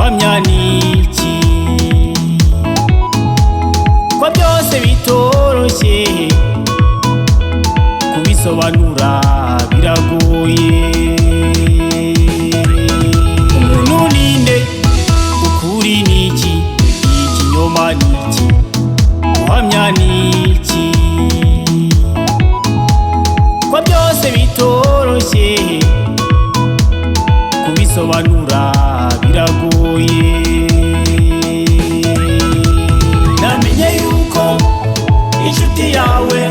guhamya niki ko byose bitoroshye kubisobanura biragoye. Umuntu ninde, ukuri niki, ikinyoma niki, guhamya niki ko byose bitoroshye kubisobanura biragoye. Namenye yuko inshuti yawe